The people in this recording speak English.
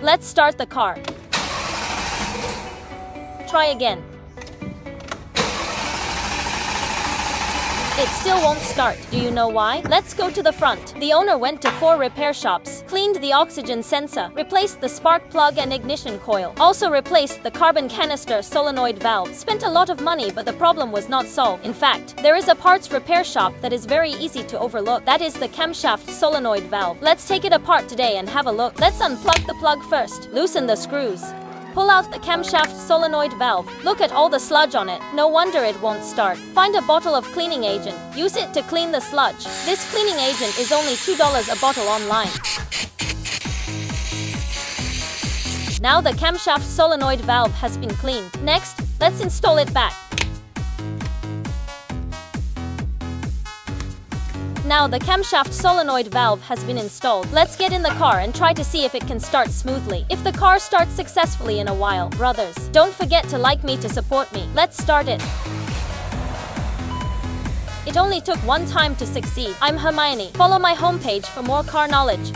Let's start the car. Try again. It still won't start. Do you know why? Let's go to the front. The owner went to 4 repair shops, cleaned the oxygen sensor, replaced the spark plug and ignition coil, also replaced the carbon canister solenoid valve. Spent a lot of money, but the problem was not solved. In fact, there is a parts repair shop that is very easy to overlook. That is the camshaft solenoid valve. Let's take it apart today and have a look. Let's unplug the plug first. Loosen the screws. Pull out the camshaft solenoid valve. Look at all the sludge on it. No wonder it won't start. Find a bottle of cleaning agent. Use it to clean the sludge. This cleaning agent is only $2 a bottle online. Now the camshaft solenoid valve has been cleaned. Next, let's install it back. Now the camshaft solenoid valve has been installed. Let's get in the car and try to see if it can start smoothly. If the car starts successfully in a while, brothers, don't forget to like me to support me. Let's start it. It only took one time to succeed. I'm Hermione. Follow my homepage for more car knowledge.